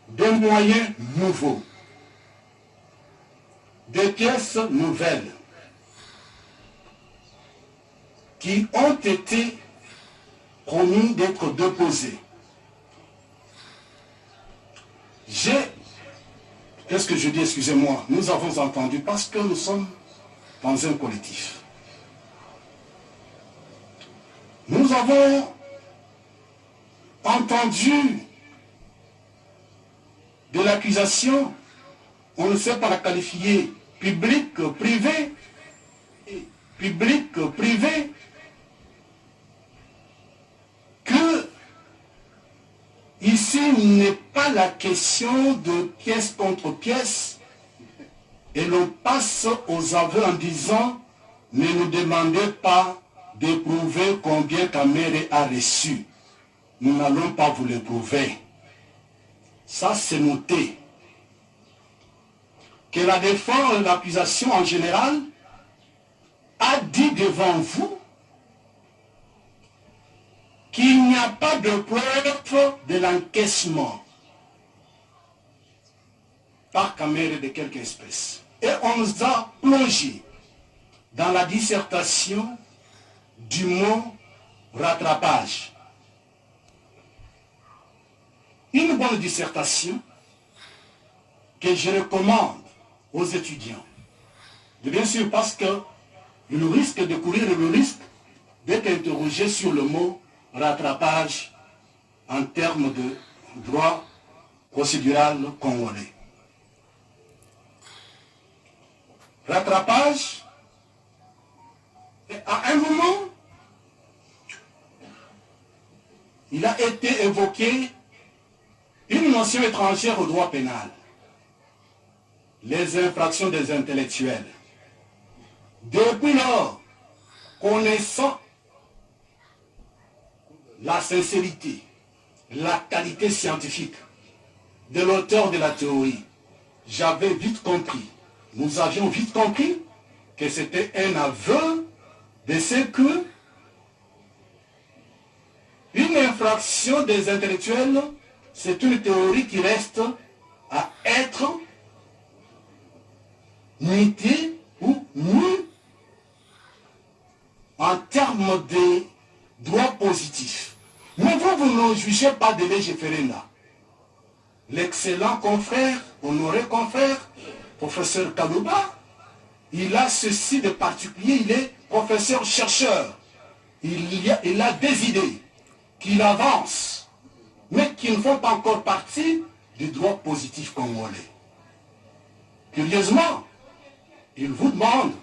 des moyens nouveaux, des pièces nouvelles qui ont été promis d'être déposées. Qu'est-ce que je dis, excusez-moi, nous avons entendu parce que nous sommes dans un collectif. Nous avons entendu de l'accusation, on ne sait pas la qualifier, public, privé, que ici n'est pas la question de pièce contre pièce et l'on passe aux aveux en disant ne nous demandez pas de prouver combien Kamere a reçu. Nous n'allons pas vous le prouver. Ça, c'est noté. Que la défense, l'accusation en général, a dit devant vous qu'il n'y a pas de preuve de l'encaissement par Kamere de quelque espèce. Et on nous a plongé dans la dissertation du mot rattrapage. Une bonne dissertation que je recommande aux étudiants. Bien sûr, parce que le risque de courir le risque d'être interrogé sur le mot rattrapage en termes de droit procédural congolais. Rattrapage, à un moment, il a été évoqué une notion étrangère au droit pénal, les infractions des intellectuels. Depuis lors, connaissant la sincérité, la qualité scientifique de l'auteur de la théorie, j'avais vite compris, nous avions vite compris que c'était un aveu de ce que une infraction des intellectuels, c'est une théorie qui reste à être nitée ou nue en termes de droit positif. Mais vous ne jugez pas de légiférenda. L'excellent confrère, honoré confrère, professeur Kalouba, il a ceci de particulier, il est professeur-chercheur. Il a des idées qu'il avance, mais qui ne font pas encore partie du droit positif congolais. Curieusement, il vous demande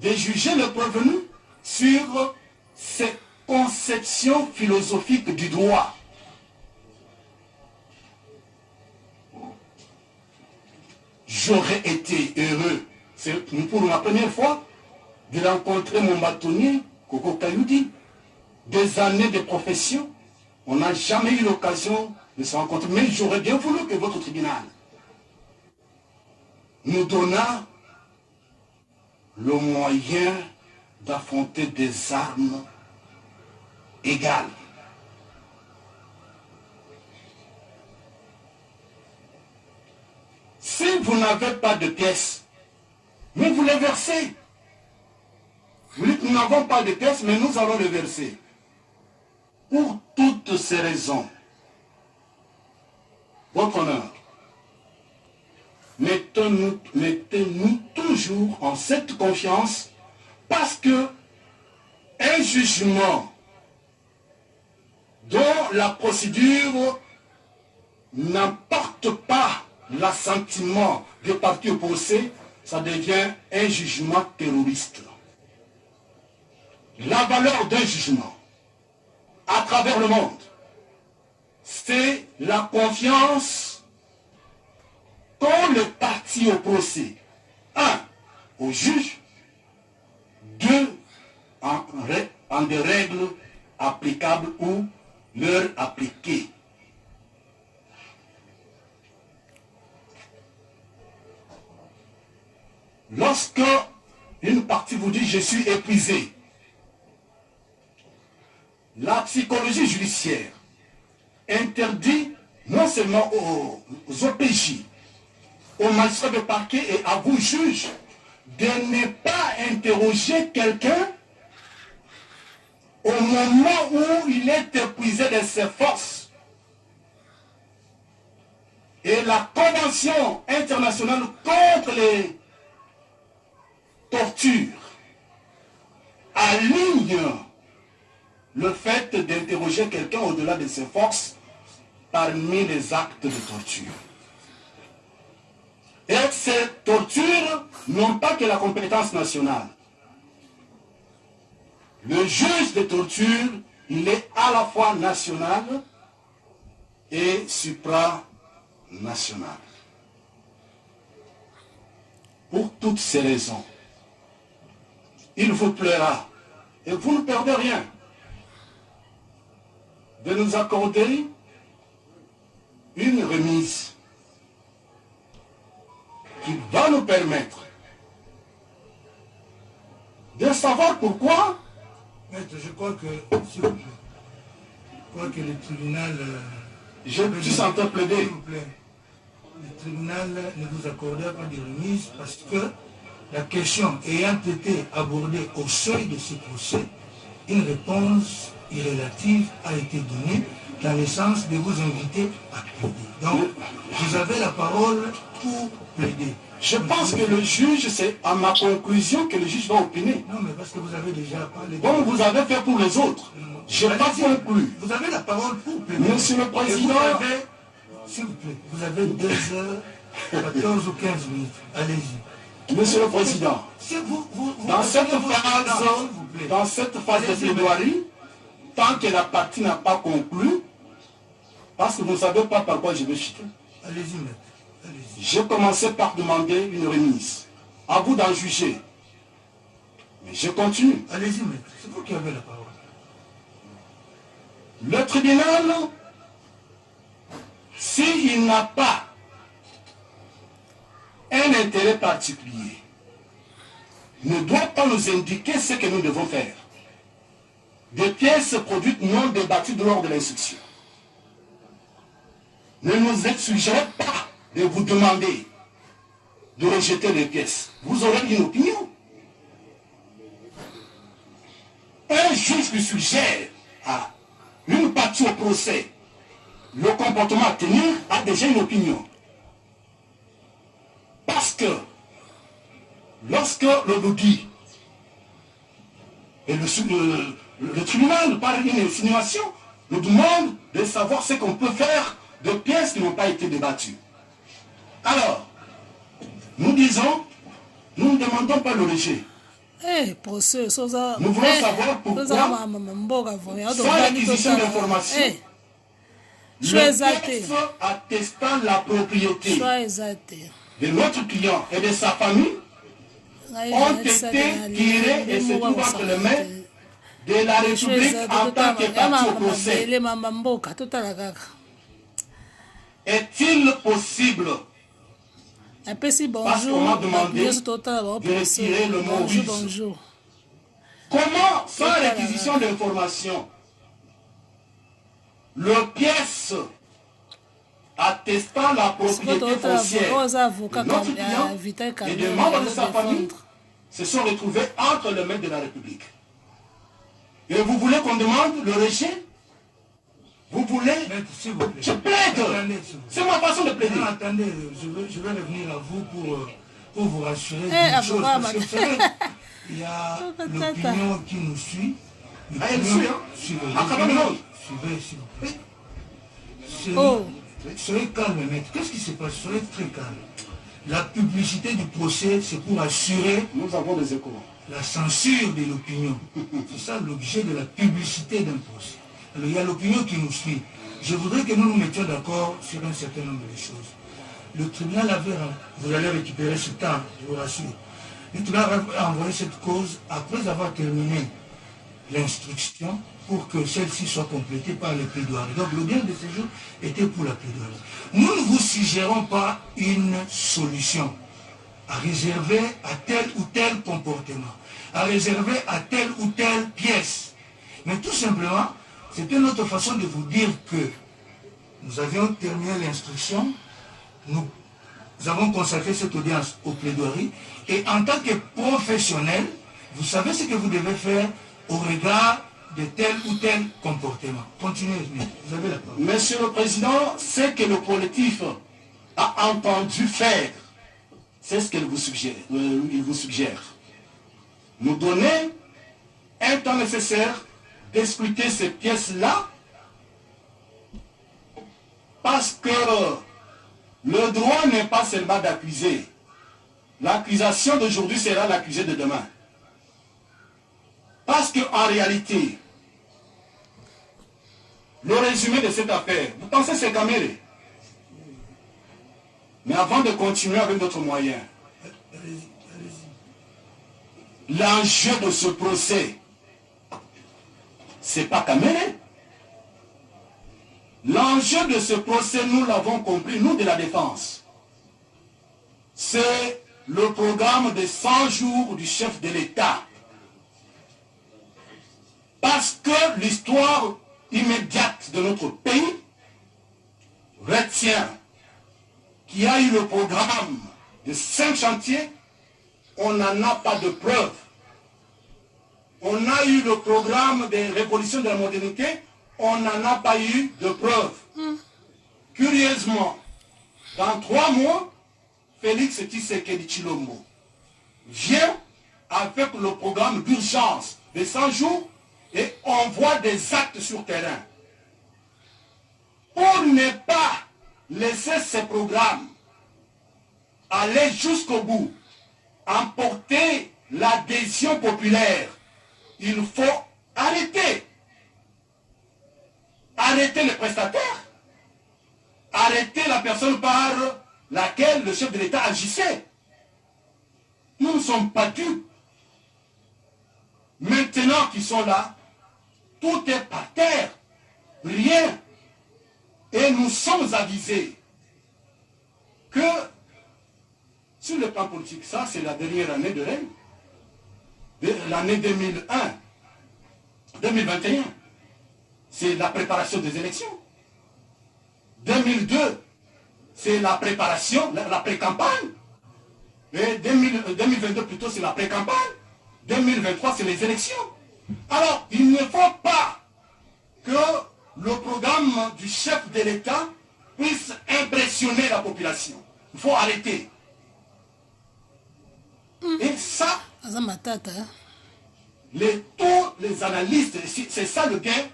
de juger le prévenu sur ses conceptions philosophiques du droit. J'aurais été heureux, c'est pour la première fois, de rencontrer mon bâtonnier, Koko Kayoudi. Des années de profession, on n'a jamais eu l'occasion de se rencontrer. Mais j'aurais bien voulu que votre tribunal nous donnât le moyen d'affronter des armes égales. Si vous n'avez pas de pièces, mais vous les versez. Vous dites, nous n'avons pas de pièces, mais nous allons les verser. Pour toutes ces raisons, votre honneur, mettez-nous toujours en cette confiance, parce que un jugement dont la procédure n'emporte pas l'assentiment des parties opposées, ça devient un jugement terroriste. La valeur d'un jugement à travers le monde, c'est la confiance qu'ont les parties au procès. 1. Au juge. 2. En des règles applicables ou leur appliquer. Lorsque une partie vous dit « je suis épuisé », la psychologie judiciaire interdit non seulement aux OPJ, aux magistrats de parquet et à vous, juges, de ne pas interroger quelqu'un au moment où il est épuisé de ses forces. Et la Convention internationale contre les tortures aligne le fait d'interroger quelqu'un au-delà de ses forces parmi les actes de torture. Et ces tortures n'ont pas que la compétence nationale. Le juge de torture, il est à la fois national et supranational. Pour toutes ces raisons, il vous plaira, et vous ne perdez rien, de nous accorder une remise qui va nous permettre de savoir pourquoi. Maître, je crois que, s'il vous plaît, je crois que le tribunal... tu s'entends plaider. S'il vous plaît, le tribunal ne vous accordera pas de remise parce que la question ayant été abordée au seuil de ce procès, une réponse irrélative a été donnée dans le sens de vous inviter à plaider. Donc, vous avez la parole pour plaider. Je pense que le juge, c'est à ma conclusion que le juge va opiner. Non, mais parce que vous avez déjà parlé. Comme vous avez fait pour les autres. Je n'ai pas conclu. Vous avez la parole pour plaider. Monsieur le Président. S'il vous plaît, vous avez 2h14 ou 15 minutes. Allez-y. Monsieur le Président, dans cette phase de plaidoirie, tant que la partie n'a pas conclu, parce que vous ne savez pas par quoi je vais chuter. Allez-y, maître. J'ai commencé par demander une remise. À vous d'en juger. Mais je continue. Allez-y, maître. C'est vous qui avez la parole. Le tribunal, s'il n'a pas un intérêt particulier, ne doit pas nous indiquer ce que nous devons faire. Des pièces produites non débattues lors de l'instruction. Ne nous exigez pas de vous demander de rejeter les pièces. Vous aurez une opinion. Un juge qui suggère à une partie au procès le comportement à tenir a déjà une opinion. Parce que lorsque l'on nous dit, et le tribunal, par une insinuation, nous demande de savoir ce qu'on peut faire de pièces qui n'ont pas été débattues. Alors, nous disons, nous ne demandons pas le rejet. Nous voulons savoir pourquoi, sans l'acquisition d'informations, le texte attestant la propriété de notre client et de sa famille ont été tirés et se trouvent entre les mains de la République en tant que partie au procès. Est-il possible, parce qu'on m'a demandé de retirer le mot russe, comment, sans réquisition d'informations, le pièce attestant la propriété foncière de notre client et des membres de sa famille se sont retrouvés entre les mains de la République. Et vous voulez qu'on demande le rejet? Vous voulez? Je plaide. C'est ma façon de plaider. Non, attendez, je vais revenir à vous pour vous rassurer d'une chose. Parce que vous savez, il y a l'opinion qui nous suit. Elle suit, hein? Suivez, s'il vous plaît. Soyez calme, maître. Qu'est-ce qui se passe? Soyez très calme. La publicité du procès, c'est pour assurer... Nous avons des échos. La censure de l'opinion. C'est ça l'objet de la publicité d'un procès. Alors, il y a l'opinion qui nous suit. Je voudrais que nous nous mettions d'accord sur un certain nombre de choses. Le tribunal avait... Vous allez récupérer ce temps, je vous rassure. Le tribunal a envoyé cette cause après avoir terminé l'instruction pour que celle-ci soit complétée par les plaidoiries. Donc le bien de séjour était pour la plaidoirie. Nous ne vous suggérons pas une solution à réserver à tel ou tel comportement, à réserver à telle ou telle pièce. Mais tout simplement, c'était notre façon de vous dire que Nous avions terminé l'instruction, nous avons consacré cette audience aux plaidoiries, et en tant que professionnel, vous savez ce que vous devez faire au regard de tel ou tel comportement. Continuez, vous avez la parole. Monsieur le Président, ce que le collectif a entendu faire, c'est ce qu'il vous suggère. Il vous suggère. Nous donner un temps nécessaire d'expliquer ces pièces-là, parce que le droit n'est pas seulement d'accuser. L'accusation d'aujourd'hui sera l'accusé de demain. Parce qu'en réalité, le résumé de cette affaire, vous pensez que c'est Kamere? Mais avant de continuer avec d'autres moyens, l'enjeu de ce procès, c'est pas Kamere. L'enjeu de ce procès, nous l'avons compris, nous de la défense, c'est le programme de 100 jours du chef de l'État. Parce que l'histoire immédiate de notre pays retient qu'il y a eu le programme de 5 chantiers, on n'en a pas de preuves. On a eu le programme de révolution de la modernité, on n'en a pas eu de preuves. Curieusement, dans 3 mois, Félix Tshisekedi Tshilombo vient avec le programme d'urgence de 100 jours et on voit des actes sur terrain. Pour ne pas laisser ces programmes aller jusqu'au bout, emporter l'adhésion populaire, il faut arrêter. Arrêter le prestataire, arrêter la personne par laquelle le chef de l'État agissait. Nous ne sommes pas dupes. Maintenant qu'ils sont là, tout est par terre, rien. Et nous sommes avisés que sur le plan politique, ça c'est la dernière année de règne, l'année 2021, c'est la préparation des élections. 2002, c'est la préparation, la pré-campagne. Et 2022 plutôt, c'est la pré-campagne. 2023, c'est les élections. Alors, il ne faut pas que le programme du chef de l'État puisse impressionner la population. Il faut arrêter. Et ça, tous les analystes, c'est ça le gain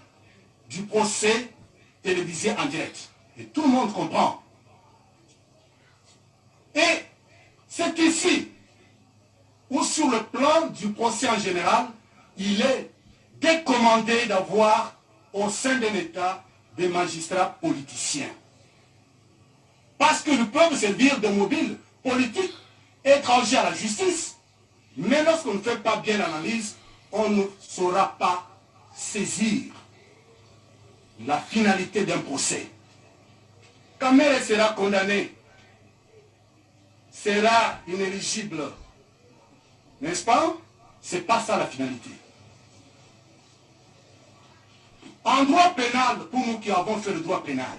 du procès télévisé en direct. Et tout le monde comprend. Et c'est ici où sur le plan du procès en général, il est décommandé d'avoir au sein d'un État des magistrats politiciens. Parce que nous peuvent servir de mobile politique étranger à la justice, mais lorsqu'on ne fait pas bien l'analyse, on ne saura pas saisir la finalité d'un procès. Kamere sera condamné, sera inéligible, n'est-ce pas? C'est pas ça la finalité. En droit pénal, pour nous qui avons fait le droit pénal,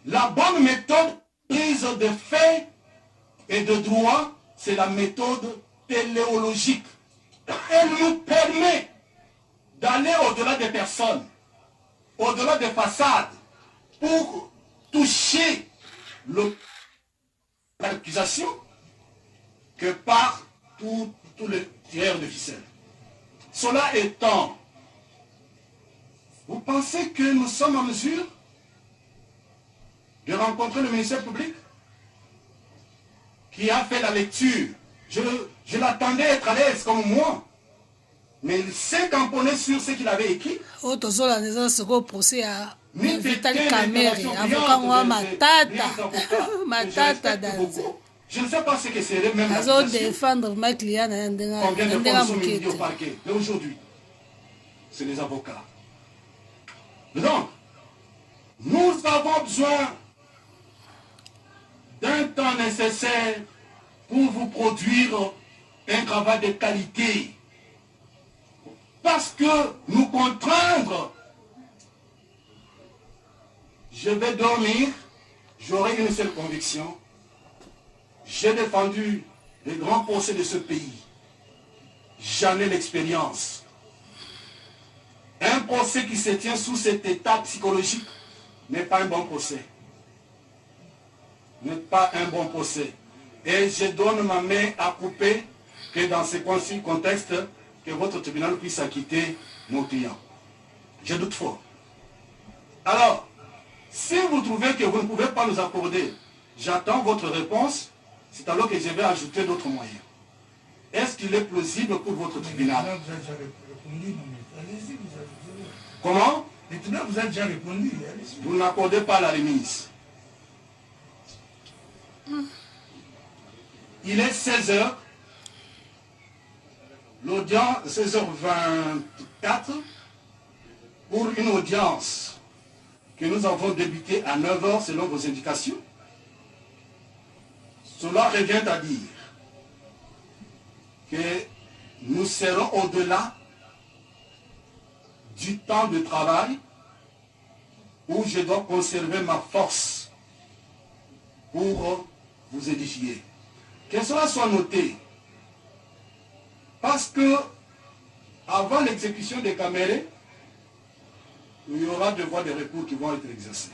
la bonne méthode prise de fait et de droit, c'est la méthode téléologique. Elle nous permet d'aller au-delà des personnes, au-delà des façades, pour toucher l'accusation que par tous les tireurs de ficelle. Cela étant, vous pensez que nous sommes en mesure de rencontrer le ministère public qui a fait la lecture? Je l'attendais être à l'aise comme moi, mais il s'est camponné sur ce qu'il avait écrit. Vital Kamere, avocat moi matata danse. Je ne sais pas ce que serait même la défendre ma client combien de fois sont mis au parquet. Mais aujourd'hui, c'est les avocats. Donc, nous avons besoin d'un temps nécessaire pour vous produire un travail de qualité. Parce que nous contraindre je vais dormir, j'aurai une seule conviction. J'ai défendu les grands procès de ce pays. J'en ai l'expérience. Un procès qui se tient sous cet état psychologique n'est pas un bon procès. N'est pas un bon procès. Et je donne ma main à couper que dans ce contexte, que votre tribunal puisse acquitter nos clients. Je doute fort. Alors, si vous trouvez que vous ne pouvez pas nous accorder, j'attends votre réponse, c'est alors que je vais ajouter d'autres moyens. Est-ce qu'il est plausible pour votre tribunal? Vous avez déjà répondu, non, mais allez-y, vous avez... Comment? Le tribunal vous a déjà répondu, allez-y. Vous n'accordez pas la remise. Il est 16h. L'audience, 16h24, pour une audience que nous avons débutée à 9h selon vos indications. Cela revient à dire que nous serons au-delà du temps de travail où je dois conserver ma force pour vous édifier. Que cela soit noté, parce que avant l'exécution des camérés, il y aura des voies de recours qui vont être exercées.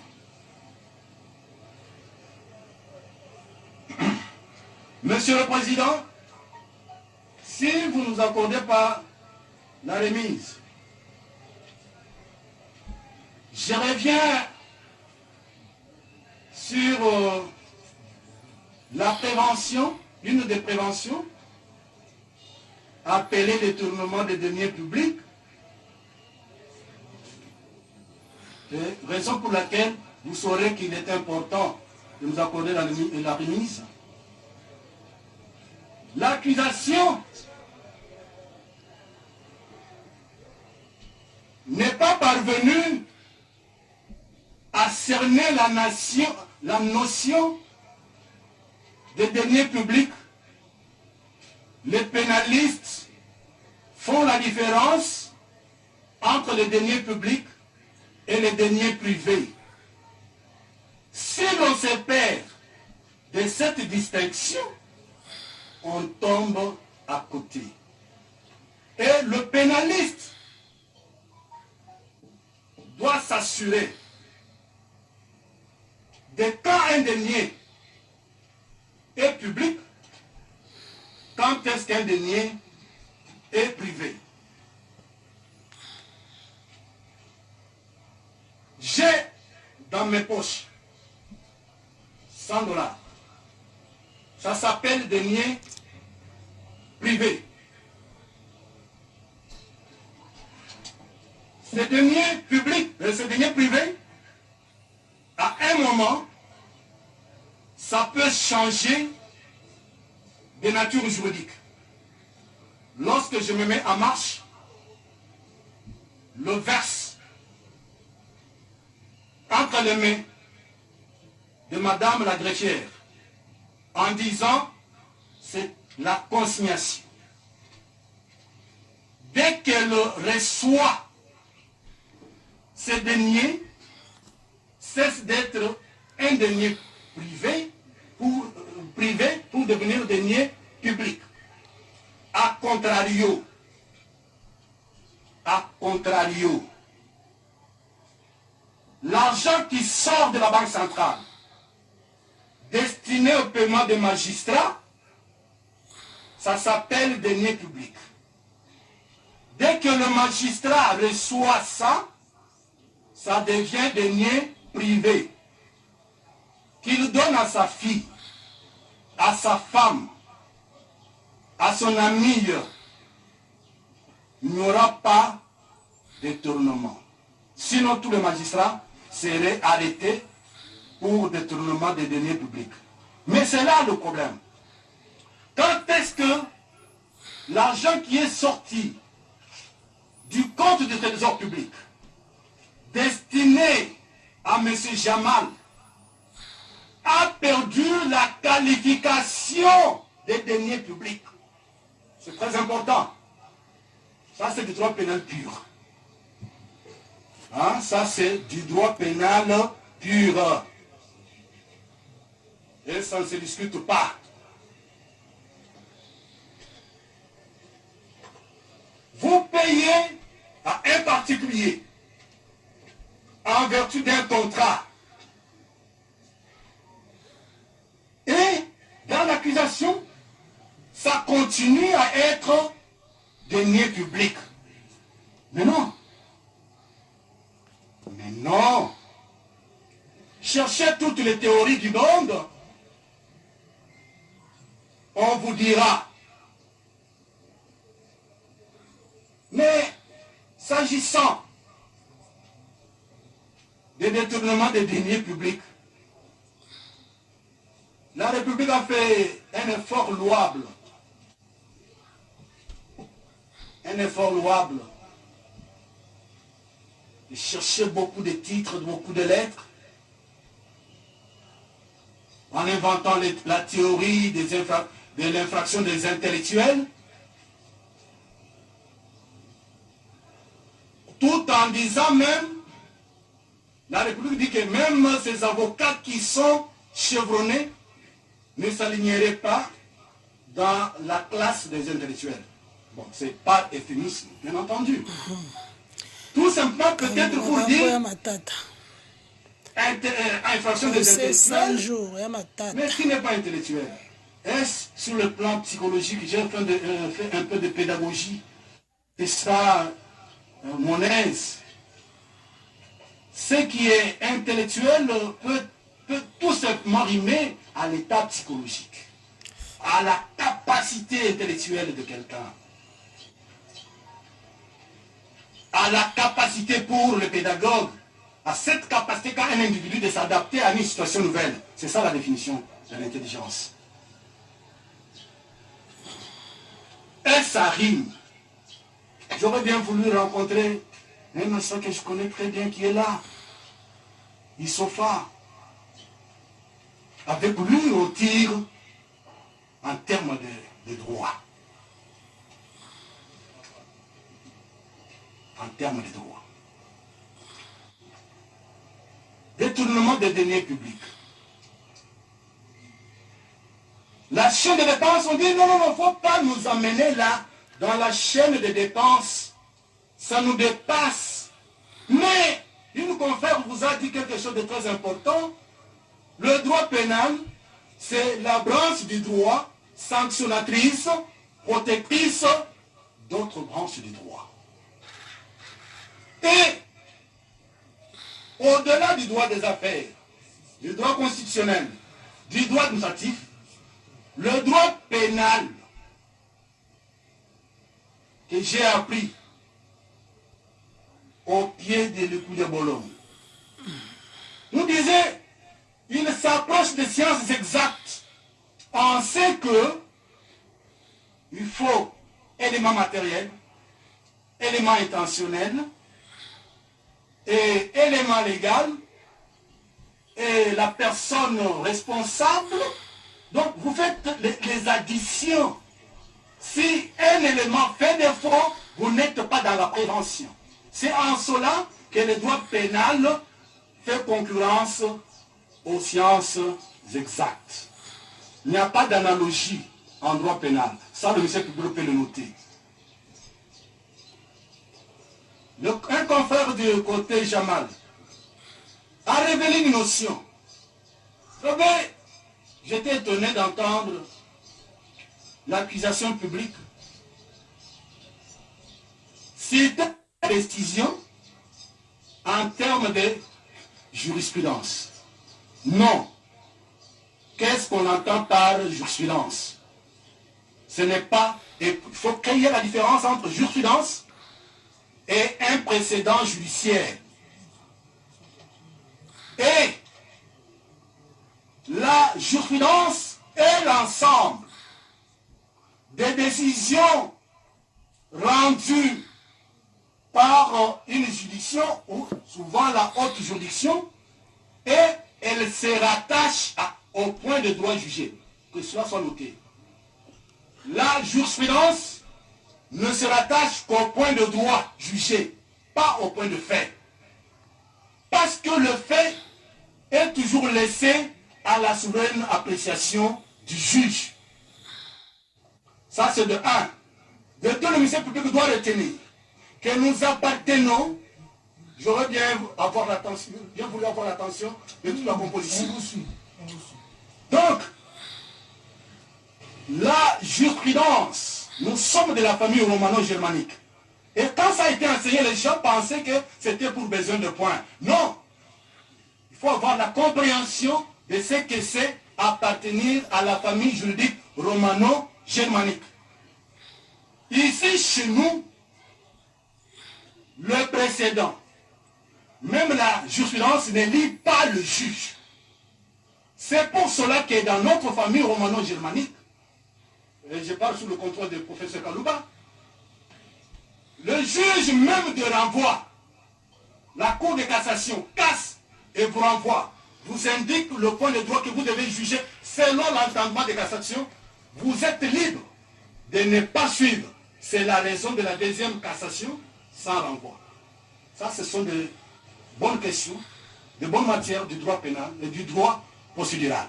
Monsieur le Président, si vous ne nous accordez pas la remise, je reviens sur la prévention, une des préventions, appelée détournement des deniers publics, raison pour laquelle vous saurez qu'il est important de nous accorder la remise. L'accusation n'est pas parvenue à cerner la notion des deniers publics. Les pénalistes font la différence entre les deniers publics et les deniers privés. Si l'on se perd de cette distinction, on tombe à côté. Et le pénaliste doit s'assurer de quand un denier est public, quand est-ce qu'un denier est privé. J'ai dans mes poches 100 $. Ça s'appelle denier privé. Ces deniers publics, ces deniers privés, à un moment, ça peut changer de nature juridique. Lorsque je me mets en marche, le verse entre les mains de Madame la greffière en disant c'est la consignation. Dès qu'elle reçoit ces deniers, cesse d'être un denier privé pour devenir denier public. A contrario, l'argent qui sort de la Banque centrale destiné au paiement des magistrats, ça s'appelle denier public. Dès que le magistrat reçoit ça, ça devient denier privé. Qu'il donne à sa fille, à sa femme, à son ami, il n'y aura pas de détournement. Sinon, tous les magistrats seraient arrêtés pour détournement des deniers publics. Mais c'est là le problème. Quand est-ce que l'argent qui est sorti du compte du trésor public, destiné à M. Jamal, a perdu la qualification des deniers publics? C'est très important. Ça, c'est du droit pénal pur. Hein? Ça, c'est du droit pénal pure. Et ça ne se discute pas. Vous payez à un particulier en vertu d'un contrat. Et dans l'accusation, ça continue à être deniers publics. Mais non. Mais non. Cherchez toutes les théories du monde. On vous dira. Mais s'agissant des détournements des deniers publics, la République a fait un effort louable. Un effort louable. De chercher beaucoup de titres, beaucoup de lettres, en inventant la théorie de l'infraction des intellectuels, tout en disant même, la République dit que même ces avocats qui sont chevronnés ne s'aligneraient pas dans la classe des intellectuels. Bon, c'est pas euphémisme, bien entendu. Tout simplement peut-être pour dire infraction des intellectuels, mais qui n'est pas intellectuel. Est-ce sur le plan psychologique, j'ai fait un peu de pédagogie, c'est ça mon aise. Ce qui est intellectuel peut tout simplement rimer à l'état psychologique, à la capacité intellectuelle de quelqu'un, à la capacité pour le pédagogue, à cette capacité qu'a un individu de s'adapter à une situation nouvelle. C'est ça la définition de l'intelligence. Et ça rime. J'aurais bien voulu rencontrer un monsieur que je connais très bien qui est là, Issofa. Avec lui, on tire en termes de droit. En termes de droit. Détournement des deniers publics. La chaîne de dépenses, on dit non, il ne faut pas nous amener là, dans la chaîne de dépenses. Ça nous dépasse. Mais, une confrère vous a dit quelque chose de très important. Le droit pénal, c'est la branche du droit sanctionnatrice, protectrice d'autres branches du droit. Et, au-delà du droit des affaires, du droit constitutionnel, du droit administratif, le droit pénal que j'ai appris au pied de l'écou de Bologne nous disait, il s'approche des sciences exactes. On sait que il faut éléments matériels, éléments intentionnels et éléments légaux et la personne responsable. Donc vous faites les additions. Si un élément fait défaut, vous n'êtes pas dans la prévention. C'est en cela que le droit pénal fait concurrence aux sciences exactes. Il n'y a pas d'analogie en droit pénal. Ça, le monsieur public peut le noter. Un confrère du côté Jamal a révélé une notion. J'étais étonné d'entendre l'accusation publique citer la décision en termes de jurisprudence. Non. Qu'est-ce qu'on entend par jurisprudence? Ce n'est pas... Il faut créer la différence entre jurisprudence et un précédent judiciaire. Et la jurisprudence est l'ensemble des décisions rendues par une juridiction, ou souvent la haute juridiction, et elle se rattache au point de droit jugé, que cela soit noté. La jurisprudence ne se rattache qu'au point de droit jugé, pas au point de fait. Parce que le fait devons laisser à la souveraine appréciation du juge. Ça, c'est de 1. De deux, le ministère public doit retenir que nous appartenons. J'aurais bien voulu avoir l'attention de toute la composition. On vous suit. Donc, la jurisprudence, nous sommes de la famille romano-germanique. Et quand ça a été enseigné, les gens pensaient que c'était pour besoin de points. Non. Il faut avoir la compréhension de ce que c'est appartenir à la famille juridique romano-germanique. Ici, chez nous, le précédent, même la jurisprudence ne lit pas le juge. C'est pour cela que dans notre famille romano-germanique, et je parle sous le contrôle du professeur Kalouba, le juge même de renvoi, la Cour de cassation casse et vous renvoie, vous indique le point de droit que vous devez juger selon l'entendement de cassation, vous êtes libre de ne pas suivre. C'est la raison de la deuxième cassation sans renvoi. Ça, ce sont de bonnes questions, de bonnes matières du droit pénal et du droit procédural.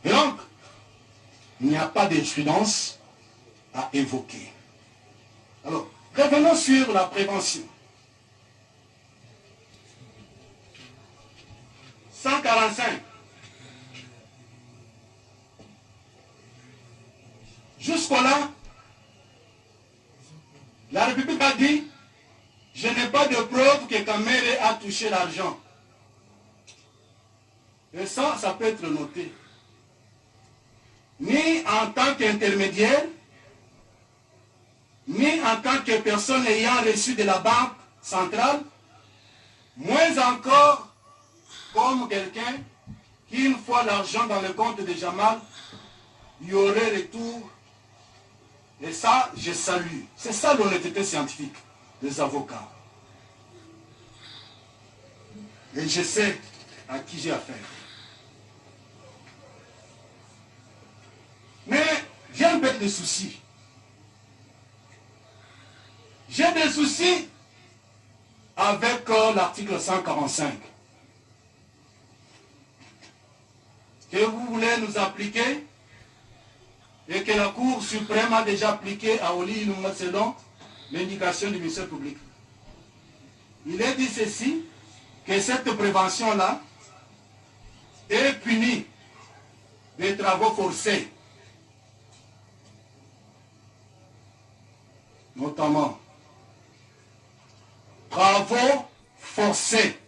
Et donc, il n'y a pas de jurisprudence à évoquer. Alors, revenons sur la prévention. 145. Jusqu'à-là, la République a dit, je n'ai pas de preuve que Kamere a touché l'argent. Et ça peut être noté. Ni en tant qu'intermédiaire, ni en tant que personne ayant reçu de la banque centrale, moins encore comme quelqu'un qui, une fois l'argent dans le compte de Jamal, il y aurait retour. Et ça, je salue. C'est ça l'honnêteté scientifique des avocats. Et je sais à qui j'ai affaire. Mais j'ai un peu de soucis. J'ai des soucis avec l'article 145 que vous voulez nous appliquer et que la Cour suprême a déjà appliqué à Oli Ilunga selon l'indication du ministère public. Il est dit ceci, que cette prévention-là est punie des travaux forcés, notamment travaux forcés.